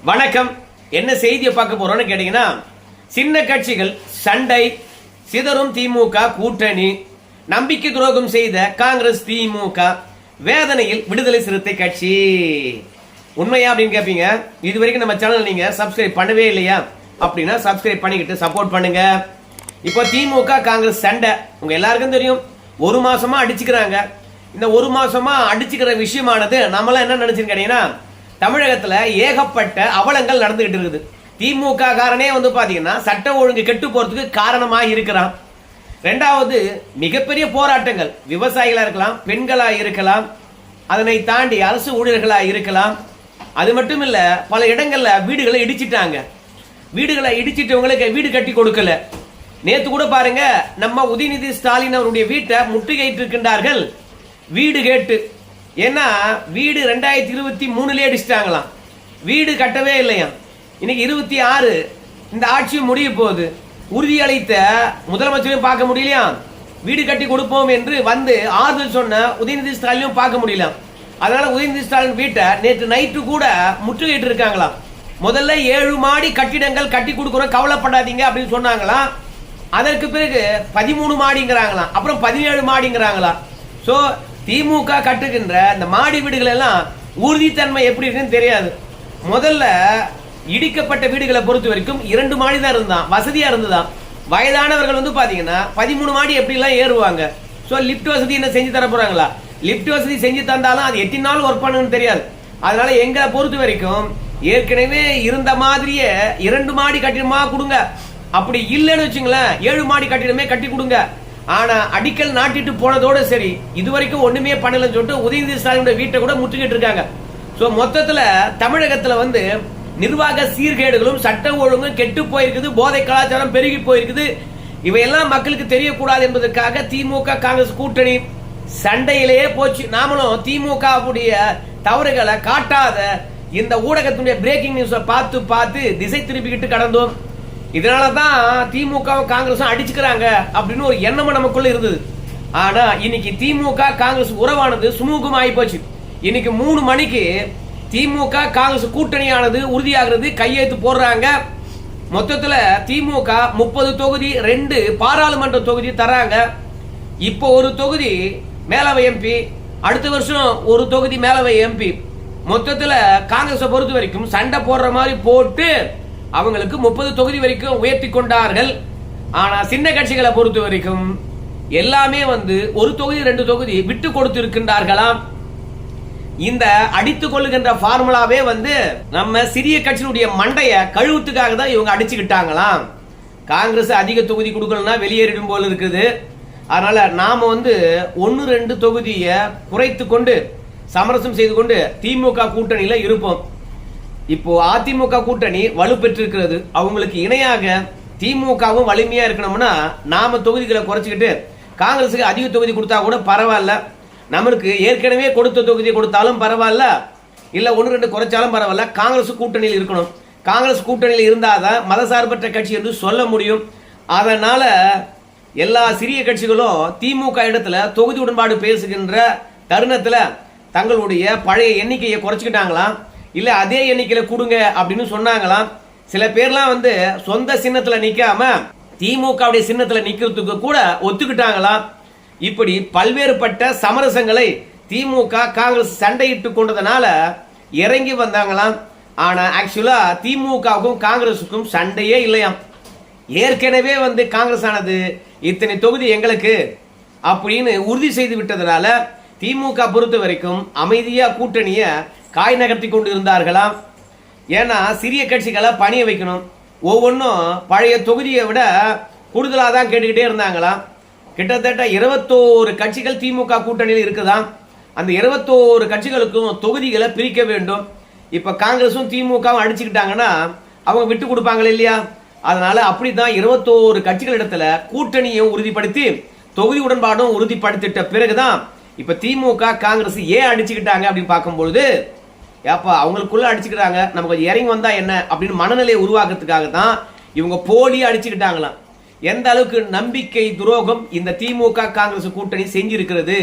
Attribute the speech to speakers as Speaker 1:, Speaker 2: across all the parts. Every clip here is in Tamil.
Speaker 1: வணக்கம். என்ன செய்தியை பார்க்க போறோம்னு கேட்டீங்கன்னா, சின்ன கட்சிகள் சண்டை, சிதறும் திமுக கூட்டணி, நம்பிக்கை துரோகம் செய்த காங்கிரஸ் திமுக, வேதனையில் விடுதலை சிறுத்தை கட்சி. உண்மையா அப்படின்னு கேட்பீங்க. இது வரைக்கும் நம்ம சேனல் நீங்க சப்ஸ்கிரைப் பண்ணவே இல்லையா அப்படின்னா சப்ஸ்கிரைப் பண்ணிக்கிட்டு சப்போர்ட் பண்ணுங்க. இப்போ திமுக காங்கிரஸ் சண்டை உங்க எல்லாருக்கும் தெரியும். ஒரு மாசமா அடிச்சுக்கிறாங்க. இந்த ஒரு மாசமா அடிச்சுக்கிற விஷயமானது நம்மளாம் என்ன நினைச்சுன்னு கேட்டீங்கன்னா, தமிழகத்துல ஏகப்பட்ட அவலங்கள் நடந்துகிட்டு இருக்குது. திமுக காரனே பாத்தீங்கன்னா சட்ட ஒழுங்கு கெட்டு போறதுக்கு காரணமா இருக்கிறான். ரெண்டாவது, மிகப்பெரிய போராட்டங்கள் விவசாயிகளா இருக்கலாம், பெண்களா இருக்கலாம், அதனை தாண்டி அரசு ஊழியர்களா இருக்கலாம். அது மட்டும் இல்ல, பல இடங்கள்ல வீடுகளை இடிச்சிட்டாங்க. வீடுகளை இடிச்சிட்டவங்களுக்கு வீடு கட்டி கொடுக்கல. நேத்து கூட பாருங்க, நம்ம உதயநிதி ஸ்டாலின் அவருடைய வீட்டை முற்றுகையிட்டு இருக்கின்றார்கள் வீடு கேட்டு. ஏன்னா வீடு 2023 அடிச்சிட்டாங்களாம். வீடு கட்டவே இல்லையா. இன்னைக்கு 26, இந்த ஆட்சியும் முடிய போகுது. உறுதியளித்த முதலமைச்சரையும் பார்க்க முடியலையா, வீடு கட்டி கொடுப்போம் என்று ஆறுதல் சொன்ன உதயநிதி ஸ்டாலினும் பார்க்க முடியல. அதனால உதயநிதி ஸ்டாலின் வீட்டை நேற்று நைட்டு கூட முற்றுகையிட்டு இருக்காங்களாம். முதல்ல 7 மாடி கட்டிடங்கள் கட்டி கொடுக்குறோம், கவலைப்படாதீங்க அப்படின்னு சொன்னாங்களாம். அதற்கு பிறகு 13 மாடிங்கிறாங்களாம், அப்புறம் 17 மாடிங்கிறாங்களாம். சோ திமுக கட்டுகின்ற இந்த மாடி வீடுகள் எல்லாம் உறுதித்தன்மை எப்படி இருக்குன்னு தெரியாது. முதல்ல இடிக்கப்பட்ட வீடுகளை பொறுத்த வரைக்கும் 2 மாடி தான் இருந்தான், வசதியா இருந்ததான். வயதானவர்கள் பாத்தீங்கன்னா 13 மாடி எப்படி எல்லாம் ஏறுவாங்க. சோ லிப்ட் வசதி என்ன செஞ்சு தர போறாங்களா? லிப்ட் வசதி செஞ்சு தந்தாலும் அது எத்தனை நாள் ஒர்க் பண்ணுன்னு தெரியாது. அதனால எங்களை பொறுத்த வரைக்கும் ஏற்கனவே இருந்த மாதிரியே 2 மாடி கட்டிடமா கொடுங்க. அப்படி இல்லைன்னு வச்சுங்களேன், 7 மாடி கட்டிடமே கட்டி கொடுங்க. ஆனா அடிக்கல் நாட்டிட்டு போனதோட சரி, இதுவரைக்கும் ஒண்ணுமே பண்ணலன்னு சொல்லிட்டு உதயநிதி ஸ்டாலின் வீட்டை கூட முற்றுகிட்டு இருக்காங்க. சோ மொத்தத்துல தமிழகத்துல நிர்வாக சீர்கேடுகளும் சட்ட ஒழுங்கும் கெட்டு போயிருக்குது, போதை கலாச்சாரம் பெருகி போயிருக்குது. இவையெல்லாம் மக்களுக்கு தெரியக்கூடாது என்பதற்காக திமுக காங்கிரஸ் கூட்டணி சண்டையிலேயே போச்சு. நாமளும் திமுக தவறுகளை காட்டாத இந்த ஊடகத்துடைய பிரேக்கிங் நியூஸை பார்த்து பார்த்து திசை திருப்பிக்கிட்டு கடந்தோம். இதனாலதான் திமுக காங்கிரஸும் அடிச்சுக்கிறாங்க அப்படின்னு ஒரு எண்ணம் நமக்குள்ள இருந்தது. ஆனா இன்னைக்கு திமுக காங்கிரஸ் உறவானது சுமூகமா ஆகி போச்சு. இன்னைக்கு 3 மணிக்கு திமுக காங்கிரஸ் கூட்டணியானது உறுதியாகிறது, கையெழுத்து போடுறாங்க. மொத்தத்துல திமுக 30 தொகுதி, 2 பாராளுமன்ற தொகுதி தராங்க. இப்போ ஒரு தொகுதி மேலவை எம்பி, அடுத்த வருஷம் ஒரு தொகுதி மேலவை எம்பி. மொத்தத்துல காங்கிரஸ் பொறுத்த வரைக்கும் சண்டை போடுற மாதிரி போட்டு அவங்களுக்கு 30 தொகுதி வரைக்கும் உயர்த்தி கொண்டார்கள். ஆனா சின்ன கட்சிகளை பொறுத்த வரைக்கும் எல்லாமே ஒரு தொகுதி 2 தொகுதி விட்டு கொடுத்து இருக்கின்றார்களாம். இந்த அடித்துக் கொள்ளுகின்ற பார்முலாவே நம்ம சிறிய கட்சியினுடைய மண்டைய கழுவுத்துக்காக தான் இவங்க அடிச்சுக்கிட்டாங்களாம். காங்கிரஸ் அதிக தொகுதி கொடுக்கணும்னா வெளியேறிடும் போல இருக்குது. அதனால நாம 1-2 தொகுதியை குறைத்து கொண்டு சமரசம் செய்து கொண்டு திமுக கூட்டணியில இருப்போம். இப்போ அதிமுக கூட்டணி வலுப்பெற்றிருக்கிறது. அவங்களுக்கு இணையாக திமுகவும் வலிமையா இருக்கணும்னா நாம தொகுதிகளை குறைச்சிக்கிட்டு காங்கிரஸுக்கு அதிக தொகுதி கொடுத்தா கூட பரவாயில்ல, நம்மளுக்கு ஏற்கனவே கொடுத்த தொகுதியை கொடுத்தாலும் பரவாயில்ல, இல்ல 1-2 குறைச்சாலும் பரவாயில்ல, காங்கிரஸ் கூட்டணியில் இருக்கணும். காங்கிரஸ் கூட்டணியில் இருந்தாதான் மதசார்பற்ற கட்சி என்று சொல்ல முடியும். அதனால எல்லா சிறிய கட்சிகளும் திமுக இடத்துல தொகுதி உடன்பாடு பேசுகின்ற தருணத்துல தங்களுடைய பழைய எண்ணிக்கையை குறைச்சிக்கிட்டாங்களாம். இல்ல அதே எண்ணிக்கையில கொடுங்க அப்படின்னு சொன்னாங்களாம். சில பேர்லாம் சொந்த சின்னத்துல நிக்காம திமுக சின்னத்துல நிக்கிறதுக்கு கூட ஒத்துக்கிட்டாங்களாம். இப்படி பல்வேறுபட்ட சமரசங்களை திமுக காங்கிரஸ் சண்டையிட்டு கொண்டதனால இறங்கி வந்தாங்களாம். ஆனா ஆக்சுவலா திமுகவுக்கும் காங்கிரசுக்கும் சண்டையே இல்லையாம். ஏற்கனவே காங்கிரஸ் ஆனது இத்தனை தொகுதி எங்களுக்கு அப்படின்னு உறுதி செய்து விட்டதனால திமுக பொறுத்த வரைக்கும் அமைதியா கூட்டணிய காய் நகர்த்தி கொண்டு இருந்தார்களாம். ஏன்னா சிறிய கட்சிகளை பணிய வைக்கணும். ஒவ்வொன்றும் பழைய தொகுதியை விட கூடுதலாக தான் கேட்டுக்கிட்டே இருந்தாங்களாம். கிட்டத்தட்ட 21 கட்சிகள் திமுக கூட்டணியில் இருக்குதாம். அந்த 21 கட்சிகளுக்கும் தொகுதிகளை பிரிக்க வேண்டும். இப்ப காங்கிரசும் திமுகவும் அடிச்சுக்கிட்டாங்கன்னா அவங்க விட்டு கொடுப்பாங்க இல்லையா? அதனால அப்படிதான் 21 கட்சிகள் இடத்துல கூட்டணியை உறுதிப்படுத்தி தொகுதி உடன்பாடும் உறுதிப்படுத்திட்ட பிறகுதான் இப்ப திமுக காங்கிரஸ் ஏன் அடிச்சுக்கிட்டாங்க அப்படின்னு பார்க்கும்பொழுது, ஏப்பா அவங்களுக்குள்ள அடிச்சுக்கிறாங்க, நம்ம கொஞ்சம் இறங்கி வந்தா என்ன அப்படின்னு மனநிலையை உருவாக்குறதுக்காக தான் இவங்க போலி அடிச்சுக்கிட்டாங்களாம். எந்த அளவுக்கு நம்பிக்கை துரோகம் இந்த திமுக காங்கிரஸ் கூட்டணி செஞ்சிருக்கிறது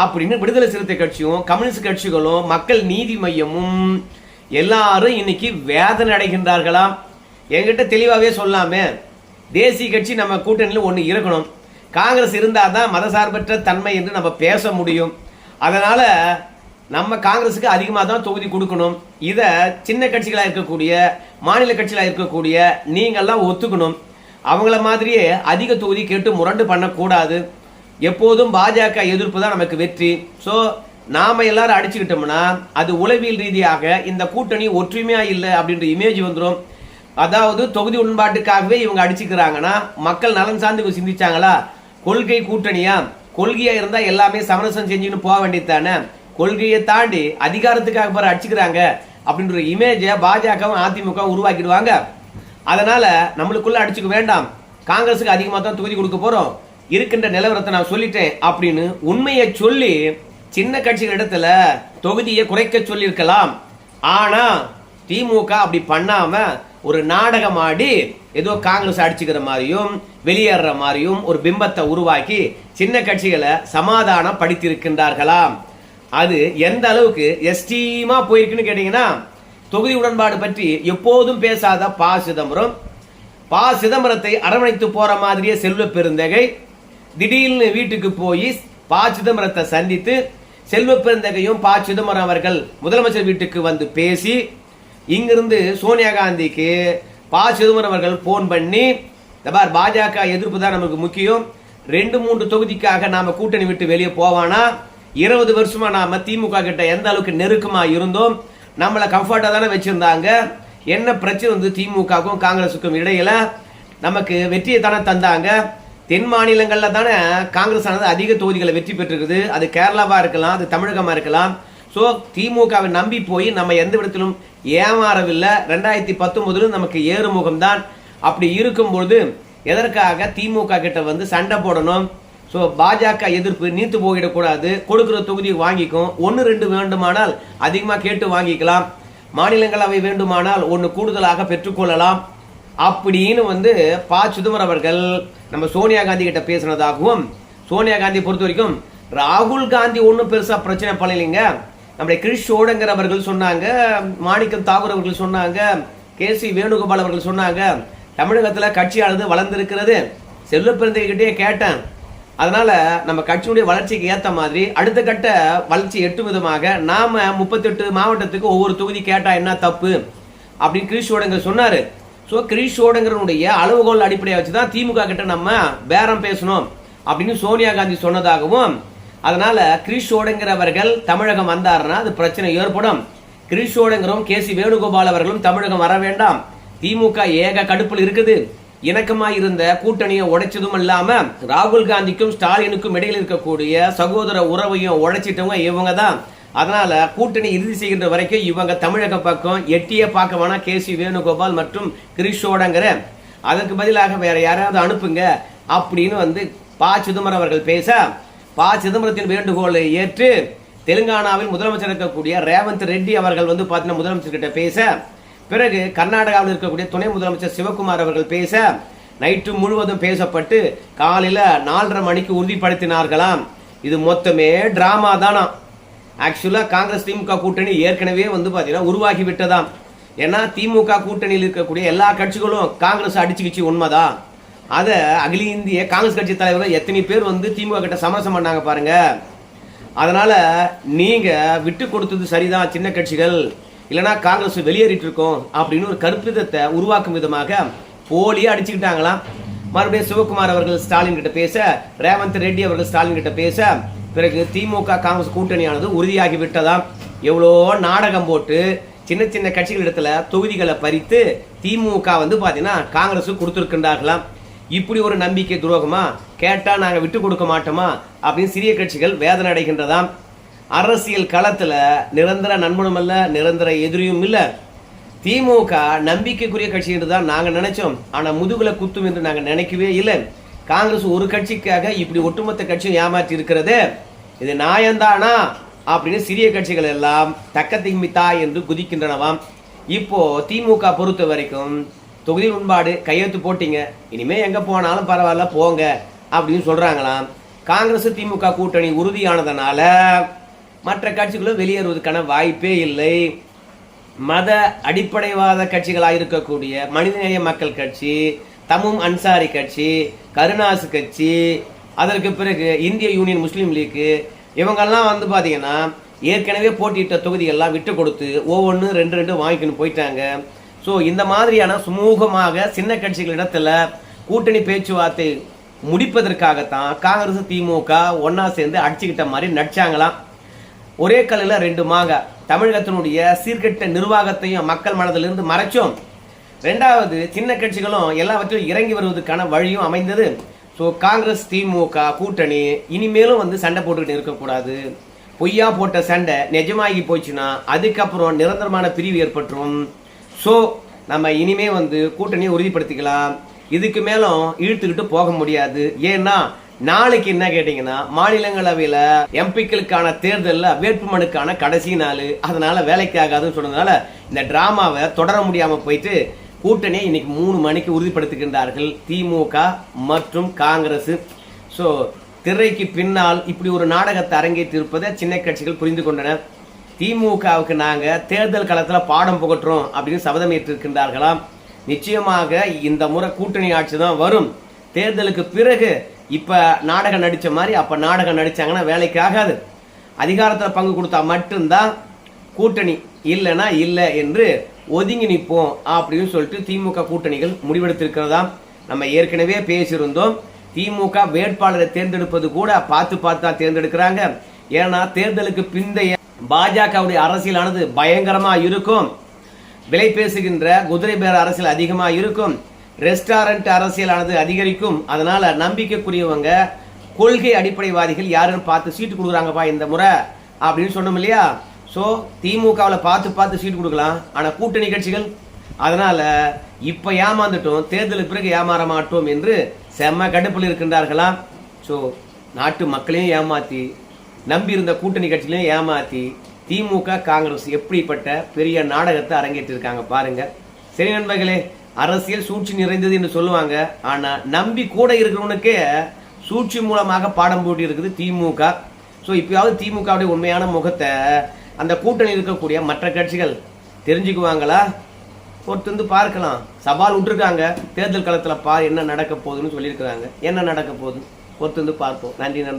Speaker 1: அப்படின்னு விடுதலை சிறுத்தை கட்சியும் கம்யூனிஸ்ட் கட்சிகளும் மக்கள் நீதி மையமும் எல்லாரும் இன்னைக்கு வேதனை அடைகின்றார்களாம். என்கிட்ட தெளிவாகவே சொல்லாமே, தேசிய கட்சி நம்ம கூட்டணியில் ஒன்று இருக்கணும், காங்கிரஸ் இருந்தால் தான் மதசார்பற்ற தன்மை என்று நம்ம பேச முடியும். அதனால நம்ம காங்கிரஸுக்கு அதிகமாக தான் தொகுதி கொடுக்கணும். இதை சின்ன கட்சிகளாக இருக்கக்கூடிய மாநில கட்சிகளாக இருக்கக்கூடிய நீங்கள்லாம் ஒத்துக்கணும். அவங்கள மாதிரியே அதிக தொகுதி கேட்டு முரண்டு பண்ணக்கூடாது. எப்போதும் பாஜக எதிர்ப்பு தான் நமக்கு வெற்றி. ஸோ நாம எல்லாரும் அடிச்சுக்கிட்டோம்னா அது உளவியல் ரீதியாக இந்த கூட்டணி ஒற்றுமையா இல்லை அப்படின்ற இமேஜ் வந்துடும். அதாவது தொகுதி உடன்பாட்டுக்காகவே இவங்க அடிச்சுக்கிறாங்கன்னா மக்கள் நலன் சார்ந்து சிந்திச்சாங்களா? கொள்கை கூட்டணியா? கொள்கையா இருந்தா எல்லாமே சமரசம் செஞ்சுன்னு போக வேண்டியதானே. கொள்கையை தாண்டி அதிகாரத்துக்காக பாரு அடிச்சுக்கிறாங்க அப்படின்ற இமேஜை பாஜகவும் அதிமுக உருவாக்கிடுவாங்க. அதனால நம்மளுக்குள்ள அடிச்சுக்க வேண்டாம், காங்கிரஸுக்கு அதிகமாக தான் தொகுதி கொடுக்க போறோம், இருக்கின்ற நிலவரத்தை நான் சொல்லிட்டேன் அப்படின்னு உண்மையை சொல்லி சின்ன கட்சிகள் இடத்துல தொகுதியை குறைக்க சொல்லியிருக்கலாம். ஆனா திமுக அப்படி பண்ணாம ஒரு நாடகம் ஆடி ஏதோ காங்கிரஸ் அடிச்சுக்கிற மாதிரியும் வெளியேற மாதிரியும் ஒரு பிம்பத்தை உருவாக்கி சின்ன கட்சிகளை சமாதானம் படுத்தியிருக்கின்றார்களாம். அது எந்த அளவுக்கு எஸ்டீமா போயிருக்குன்னு கேட்டீங்கன்னா, தொகுதி உடன்பாடு பற்றி எப்போதும் பேசாத ப சிதம்பரத்தை அரவணைத்து போற மாதிரியே செல்வ பெருந்தகை திடீர்னு வீட்டுக்கு போய் ப சிதம்பரத்தை சந்தித்து செல்வ பெருந்தகையும் ப சிதம்பரம் அவர்கள் முதலமைச்சர் வீட்டுக்கு வந்து பேசி இங்கிருந்து சோனியா காந்திக்கு ப சிதம்பரம் அவர்கள் போன் பண்ணி, பாஜக எதிர்ப்பு தான் நமக்கு முக்கியம், 2-3 தொகுதிக்காக நாம கூட்டணி விட்டு வெளியே போவானா, 20 வருஷமா நாம திமுக கிட்ட எந்த அளவுக்கு நெருக்கமா இருந்தோம், நம்மளை கம்ஃபர்ட்டா தானே வச்சிருந்தாங்க, என்ன பிரச்சனை வந்து திமுகவுக்கும் காங்கிரஸுக்கும் இடையில, நமக்கு வெற்றியை தானே தந்தாங்க, தென் மாநிலங்கள்ல தானே காங்கிரஸ் ஆனது அதிக தொகுதிகளை வெற்றி பெற்றிருக்குது, அது கேரளாவா இருக்கலாம், அது தமிழகமா இருக்கலாம். ஸோ திமுகவை நம்பி போய் நம்ம எந்த விதத்திலும் ஏமாறவில்லை. 2019 நமக்கு ஏறுமுகம் தான். அப்படி இருக்கும்போது எதற்காக திமுக கிட்ட வந்து சண்டை போடணும்? ஸோ பாஜக எதிர்ப்பு நீத்து போயிடக்கூடாது. கொடுக்குற தொகுதி வாங்கிக்கும், 1-2 வேண்டுமானால் அதிகமாக கேட்டு வாங்கிக்கலாம், மாநிலங்களவை வேண்டுமானால் 1 கூடுதலாக பெற்றுக்கொள்ளலாம் அப்படின்னு வந்து ப சிதம்பரம் அவர்கள் நம்ம சோனியா காந்தி கிட்ட பேசினதாகவும், சோனியா காந்தியை பொறுத்த வரைக்கும் ராகுல் காந்தி ஒன்றும் பெருசா பிரச்சனை பண்ணலைங்க, நம்முடைய கிரிஷ் சோடங்கர் சொன்னாங்க, மாணிக்கம் தாகூர் அவர்கள் சொன்னாங்க, KC வேணுகோபால் அவர்கள் சொன்னாங்க, தமிழகத்தில் கட்சியானது வளர்ந்திருக்கிறது, செல்வ பெருந்தகிட்டே கேட்டேன், அதனால நம்ம கட்சியுடைய வளர்ச்சிக்கு ஏற்ற மாதிரி அடுத்த கட்ட வளர்ச்சி எட்டும் விதமாக நாம 38 மாவட்டத்துக்கு ஒவ்வொரு தொகுதி கேட்டா என்ன தப்பு அப்படின்னு கிரிஷ் சோடங்கர் சொன்னாரு. ஸோ கிரிஷ் சோடங்கருடைய அளவுகோல் அடிப்படையை வச்சுதான் திமுக கிட்ட நம்ம பேரம் பேசணும் அப்படின்னு சோனியா காந்தி சொன்னதாகவும், அதனால கிரிஷ் சோடங்கர் அவர்கள் தமிழகம் வந்தாருன்னா அது பிரச்சனை ஏற்படும், கிரிஷ் சோடங்கரும் KC வேணுகோபால் அவர்களும் தமிழகம் வர வேண்டாம், திமுக ஏக கடுப்பில் இருக்குது, இணக்கமா இருந்த கூட்டணியை உடைச்சதும் இல்லாம ராகுல் காந்திக்கும் ஸ்டாலினுக்கும் இடையில் இருக்கக்கூடிய சகோதர உறவையும் உடைச்சிட்டவங்க இவங்க தான், அதனால கூட்டணி இறுதி செய்கின்ற வரைக்கும் இவங்க தமிழக பக்கம் எட்டியே பார்க்க வேணா KC வேணுகோபால் மற்றும் கிரிஷ் சோடங்கர், அதற்கு பதிலாக வேற யாராவது அனுப்புங்க அப்படின்னு வந்து ப சிதம்பரம் அவர்கள் பேச, ப சிதம்பரத்தின் வேண்டுகோளை ஏற்று தெலுங்கானாவில் முதலமைச்சர் இருக்கக்கூடிய ரேவந்த் ரெட்டி அவர்கள் வந்து பார்த்தீங்கன்னா முதலமைச்சர் கிட்ட பேச, பிறகு கர்நாடகாவில் இருக்கக்கூடிய துணை முதலமைச்சர் சிவகுமார் அவர்கள் பேச, நைட்டு முழுவதும் பேசப்பட்டு காலையில 4:30 மணிக்கு உறுதிப்படுத்தினார்களாம். இது மொத்தமே டிராமா தானா. ஆக்சுவலா காங்கிரஸ் திமுக கூட்டணி ஏற்கனவே வந்து பாத்தீங்கன்னா உருவாகி விட்டதாம். ஏன்னா திமுக கூட்டணியில் இருக்கக்கூடிய எல்லா கட்சிகளும் காங்கிரஸ் அடிச்சுக்கிச்சு உண்மைதான். அத அகில இந்திய காங்கிரஸ் கட்சி தலைவர்கள் எத்தனை பேர் வந்து திமுக கிட்ட சமரசம் பண்ணாங்க பாருங்க. அதனால நீங்க விட்டு கொடுத்தது சரிதான் சின்ன கட்சிகள், இல்லைன்னா காங்கிரஸ் வெளியேறிட்டு இருக்கோம் அப்படின்னு ஒரு கற்பிதத்தை உருவாக்கும் விதமாக போலியா அடிச்சுக்கிட்டாங்களாம். மறுபடியும் சிவகுமார் அவர்கள் ஸ்டாலின் கிட்ட பேச, ரேவந்த் ரெட்டி அவர்கள் ஸ்டாலின் கிட்ட பேச, பிறகு திமுக காங்கிரஸ் கூட்டணியானது உறுதியாகி விட்டதாம். எவ்வளோ நாடகம் போட்டு சின்ன சின்ன கட்சிகள் இடத்துல தொகுதிகளை பறித்து திமுக வந்து பாத்தீங்கன்னா காங்கிரஸ் கொடுத்திருக்கின்றார்களாம். இப்படி ஒரு நம்பிக்கை துரோகமா? கேட்டா நாங்க விட்டு கொடுக்க மாட்டோமா அப்படின்னு சிறிய கட்சிகள் வேதனை அடைகின்றதாம். அரசியல் களத்துல நிரந்தர நண்பனும் அல்ல, நிரந்தர எதிரியும் இல்ல. திமுக நம்பிக்கைக்குரிய கட்சி என்று தான் நாங்க நினைச்சோம், ஆனா முதுகுல குத்தும் என்று நாங்க நினைக்கவே இல்லை. காங்கிரஸ் ஒரு கட்சிக்காக இப்படி ஒட்டுமொத்த கட்சியும் ஏமாற்றி இருக்கிறது, இது நியாயம்தானா அப்படின்னு சிறிய கட்சிகள் எல்லாம் தக்கத்திமித்தா என்று குதிக்கின்றனவாம். இப்போ திமுக பொறுத்த வரைக்கும் தொகுதி உண்பாடு கையெழுத்து போட்டீங்க, இனிமே எங்க போனாலும் பரவாயில்ல போங்க அப்படின்னு சொல்றாங்களாம். காங்கிரஸ் திமுக கூட்டணி உறுதியானதனால மற்ற கட்சிகளும் வெளியேறுவதற்கான வாய்ப்பே இல்லை. மத அடிப்படைவாத கட்சிகளாக இருக்கக்கூடிய மனிதநேய மக்கள் கட்சி, தமும் அன்சாரி கட்சி, கருணாசு கட்சி, அதற்கு பிறகு இந்திய யூனியன் முஸ்லீம் லீக், இவங்கெல்லாம் வந்து பார்த்தீங்கன்னா ஏற்கனவே போட்டியிட்ட தொகுதிகள்லாம் விட்டு கொடுத்து ஒவ்வொன்று ரெண்டு ரெண்டு வாங்கிக்கணும் போயிட்டாங்க. ஸோ இந்த மாதிரியான சுமூகமாக சின்ன கட்சிகளிடத்தில் கூட்டணி பேச்சுவார்த்தை முடிப்பதற்காகத்தான் காங்கிரஸ் திமுக ஒன்னா சேர்ந்து அடிச்சுக்கிட்ட மாதிரி நடிச்சாங்களாம். ஒரே கல்லில் ரெண்டு மாங்க. தமிழகத்தினுடைய சீர்கெட்ட நிர்வாகத்தையும் மக்கள் மனதிலிருந்து மறைச்சோம். ரெண்டாவது, சின்ன கட்சிகளும் எல்லாவற்றையும் இறங்கி வருவதற்கான வழியும் அமைந்தது. ஸோ காங்கிரஸ் திமுக கூட்டணி இனிமேலும் வந்து சண்டை போட்டுக்கிட்டு இருக்கக்கூடாது. பொய்யா போட்ட சண்டை நிஜமாகி போச்சுன்னா அதுக்கப்புறம் நிரந்தரமான பிரிவு ஏற்பட்டுரும். ஸோ நம்ம இனிமே வந்து கூட்டணியை உறுதிப்படுத்திக்கலாம். இதுக்கு மேலும் இழுத்துக்கிட்டு போக முடியாது. ஏன்னா நாளைக்கு என்ன கேட்டீங்கன்னா மாநிலங்களவையில எம்பிக்களுக்கான தேர்தலில் வேட்புமனுக்கான கடைசி நாள். அதனால வேலைக்கு ஆகாதுன்னு சொன்னதுனால இந்த டிராமாவை தொடர முடியாம போயிட்டு கூட்டணியை இன்னைக்கு 3 மணிக்கு உறுதிப்படுத்துகின்றார்கள் திமுக மற்றும் காங்கிரஸ். ஸோ திரைக்கு பின்னால் இப்படி ஒரு நாடகத்தை அரங்கேற்றி இருப்பதை சின்ன கட்சிகள் புரிந்து கொண்டன. திமுகவுக்கு நாங்க தேர்தல் களத்தில் பாடம் புகட்டுறோம் அப்படின்னு சபதம் ஏற்றிருக்கின்றார்களாம். நிச்சயமாக இந்த முறை கூட்டணி ஆட்சி தான் வரும். தேர்தலுக்கு பிறகு இப்ப நாடகம் நடிச்ச மாதிரி அப்ப நாடகம் நடிச்சாங்கன்னா வேலைக்கு ஆகாது. அதிகாரத்தில் பங்கு கொடுத்தா மட்டும்தான் கூட்டணி, இல்லைன்னா இல்லை என்று ஒதுங்கி நிற்போம் அப்படின்னு சொல்லிட்டு திமுக கூட்டணிகள் முடிவெடுத்திருக்கிறதா நம்ம ஏற்கனவே பேசியிருந்தோம். திமுக வேட்பாளரை தேர்ந்தெடுப்பது கூட பார்த்து தான் தேர்ந்தெடுக்கிறாங்க. ஏன்னா தேர்தலுக்கு பிந்தைய பாஜகவுடைய அரசியலானது பயங்கரமா இருக்கும். விலை பேசுகின்ற குதிரை பேர அரசியல் அதிகமா இருக்கும். ரெஸ்டாரண்ட் அரசியலானது அதிகரிக்கும். அதனால நம்பிக்கைக்குரியவங்க கொள்கை அடிப்படைவாதிகள் யாருன்னு பார்த்து சீட்டு கொடுக்குறாங்கப்பா இந்த முறை அப்படின்னு சொன்னோம் இல்லையா. ஸோ திமுகவில் பார்த்து சீட்டு கொடுக்கலாம். ஆனால் கூட்டணி கட்சிகள் அதனால இப்ப ஏமாந்துட்டோம், தேர்தலுக்கு பிறகு ஏமாற மாட்டோம் என்று செம்ம கடுப்பில் இருக்கின்றார்களாம். ஸோ நாட்டு மக்களையும் ஏமாத்தி நம்பி இருந்த கூட்டணி கட்சிகளையும் ஏமாத்தி திமுக காங்கிரஸ் எப்படிப்பட்ட பெரிய நாடகத்தை அரங்கேற்றிருக்காங்க பாருங்க. சரி நண்பர்களே, அரசியல் சூழ்ச்சி நிறைந்தது என்று சொல்லுவாங்க. ஆனா நம்பி கூட இருக்கிறவனுக்கே சூழ்ச்சி மூலமாக பாடம் போட்டி இருக்குது திமுக. ஸோ இப்பயாவது திமுகவுடைய உண்மையான முகத்தை அந்த கூட்டணி இருக்கக்கூடிய மற்ற கட்சிகள் தெரிஞ்சுக்குவாங்களா? பொறுத்து பார்க்கலாம். சவால் விட்டுருக்காங்க. தேர்தல் களத்தில் என்ன நடக்க போகுதுன்னு சொல்லியிருக்கிறாங்க. என்ன நடக்க போகுது பொறுத்து பார்ப்போம். நன்றி நண்பர்கள்.